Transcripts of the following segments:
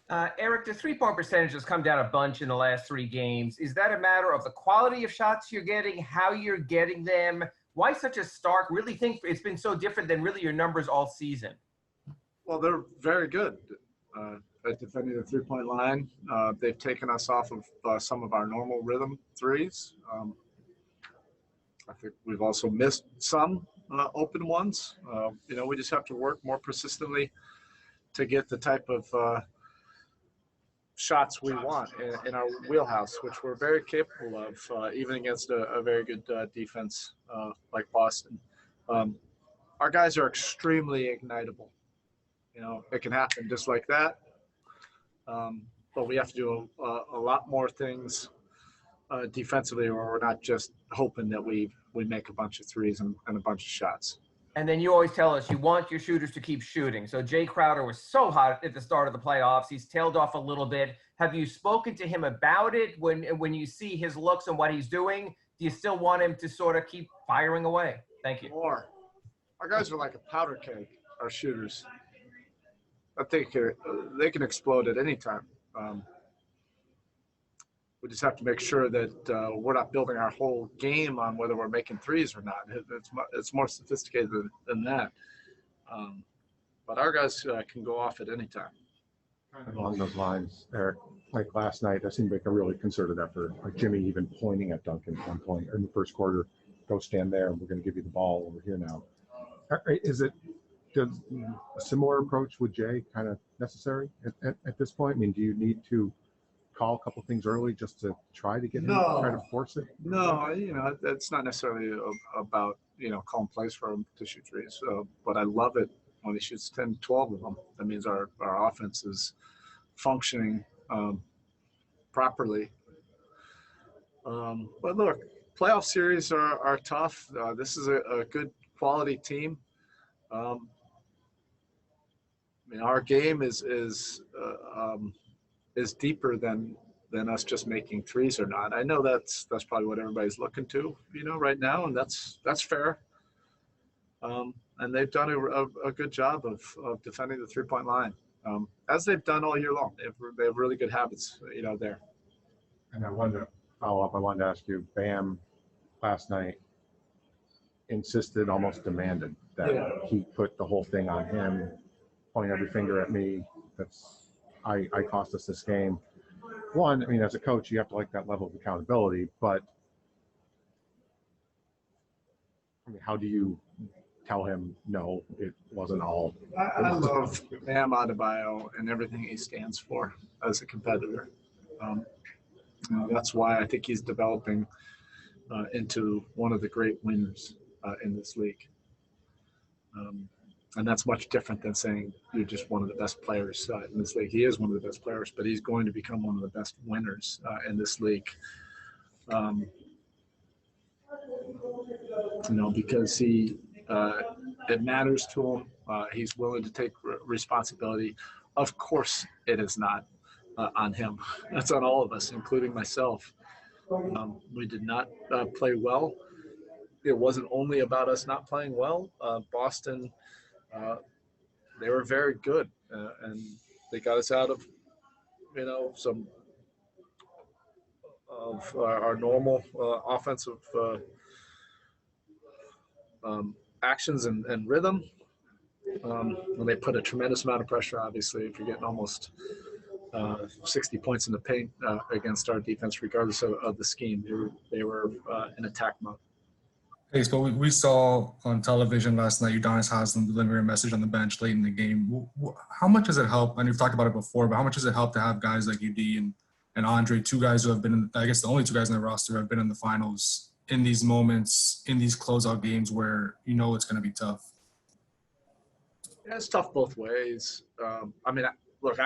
Eric, the three-point percentage has come down a bunch in the last three games. Is that a matter of the quality of shots you're getting, how you're getting them? Why such a stark? Really think it's been so different than really your numbers all season. Well, they're very good at defending the three-point line. They've taken us off of some of our normal rhythm threes. I think we've also missed some open ones. We just have to work more persistently to get the type of shots we want in our wheelhouse, which we're very capable of, even against a very good defense like Boston. Our guys are extremely ignitable. It can happen just like that. But we have to do a lot more things defensively, or we're not just hoping that we make a bunch of threes and a bunch of shots. And then you always tell us you want your shooters to keep shooting. So Jay Crowder was so hot at the start of the playoffs. He's tailed off a little bit. Have you spoken to him about it when you see his looks and what he's doing? Do you still want him to sort of keep firing away? Thank you. More. Our guys are like a powder keg, our shooters. I think they can explode at any time. We just have to make sure that we're not building our whole game on whether we're making threes or not. It's more sophisticated than that. But our guys can go off at any time. Along those lines, Eric, like last night, that seemed like a really concerted effort. Like Jimmy even pointing at Duncan at one point in the first quarter, go stand there, and we're going to give you the ball over here now. Does a similar approach with Jay kind of necessary at this point? I mean, do you need to call a couple things early just to try to get him to try to force it? No, it's not necessarily about, calling plays for him to shoot threes. But I love it when he shoots 10, 12 of them. That means our offense is functioning properly. But look, playoff series are tough. This is a good quality team. Our game is deeper than us just making threes or not. I know that's probably what everybody's looking to, right now, and that's fair. And they've done a good job of defending the three-point line, as they've done all year long. They have really good habits, there. And I wanted to follow up. I wanted to ask you, Bam last night insisted, almost demanded that he put the whole thing on him, pointing every finger at me. I cost us this game. One, as a coach, you have to like that level of accountability, but how do you tell him, no, it wasn't all? I love Bam Adebayo and everything he stands for as a competitor. That's why I think he's developing into one of the great winners in this league. And that's much different than saying you're just one of the best players in this league. He is one of the best players, but he's going to become one of the best winners in this league. Because it matters to him. He's willing to take responsibility. Of course, it is not on him. That's on all of us, including myself. We did not play well. It wasn't only about us not playing well. Boston, they were very good, and they got us out of, some of our normal offensive actions and rhythm. And they put a tremendous amount of pressure, obviously, if you're getting almost 60 points in the paint against our defense, regardless of the scheme. They were in attack mode. Hey, so we saw on television last night Udonis Haslem delivering a message on the bench late in the game. How much does it help? And you've talked about it before, but how much does it help to have guys like UD and Andre, two guys who have been, I guess the only two guys in the roster have been in the finals in these moments, in these closeout games where it's going to be tough? Yeah, it's tough both ways. Look,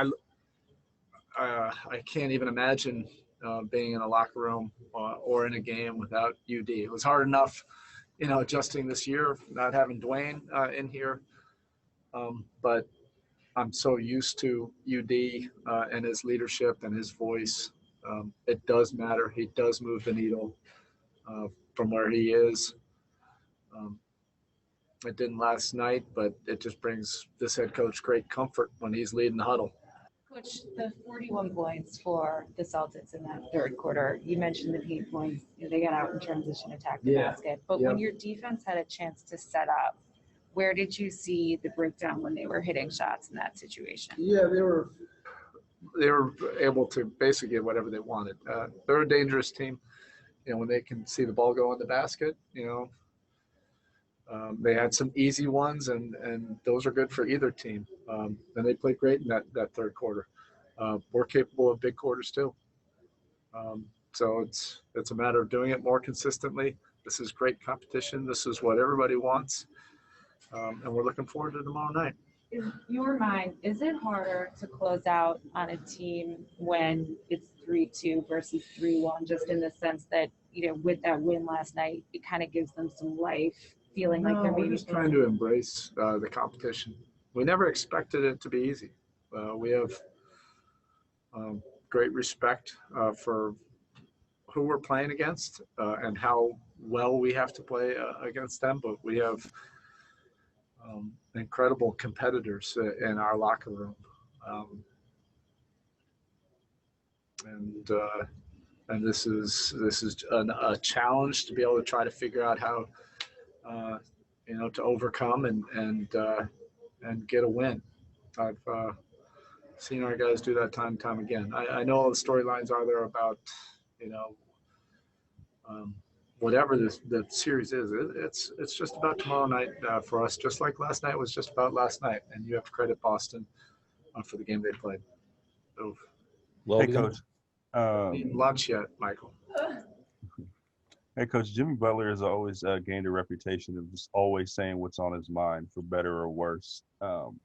I can't even imagine being in a locker room or in a game without UD. It was hard enough, adjusting this year, not having Dwayne in here. But I'm so used to UD and his leadership and his voice. It does matter. He does move the needle from where he is. It didn't last night, but it just brings this head coach great comfort when he's leading the huddle. Coach, the 41 points for the Celtics in that third quarter, you mentioned the pain points. They got out in transition, attacked the basket. But when your defense had a chance to set up, where did you see the breakdown when they were hitting shots in that situation? Yeah, they were able to basically get whatever they wanted. They're a dangerous team. When they can see the ball go in the basket, they had some easy ones, and those are good for either team. And they played great in that third quarter. We're capable of big quarters too. So it's a matter of doing it more consistently. This is great competition. This is what everybody wants. And we're looking forward to tomorrow night. In your mind, is it harder to close out on a team when it's 3-2 versus 3-1, just in the sense that, with that win last night, it kind of gives them some life, feeling like they're we're just trying to embrace the competition. We never expected it to be easy. We have great respect for who we're playing against and how well we have to play against them, but we have incredible competitors in our locker room, and this is a challenge to be able to try to figure out how to overcome and get a win. I've seen our guys do that time and time again. I know all the storylines are there about whatever the series is. It's just about tomorrow night for us, just like last night was just about last night. And you have to credit Boston for the game they played. Oof. Hey, Coach. Eating lunch yet, Michael? Hey, Coach. Jimmy Butler has always gained a reputation of just always saying what's on his mind, for better or worse.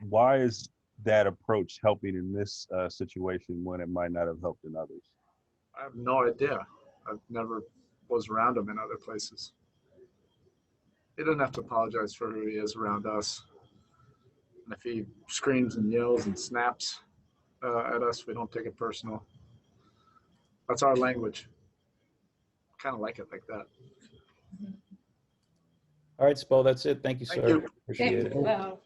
Why is that approach helping in this situation when it might not have helped in others? I have no idea. I've never was around him in other places. He doesn't have to apologize for who he is around us. And if he screams and yells and snaps at us, we don't take it personal. That's our language. Kind of like it like that. All right, Spo, that's it. Thank you, Thank sir. you. Appreciate it. Well,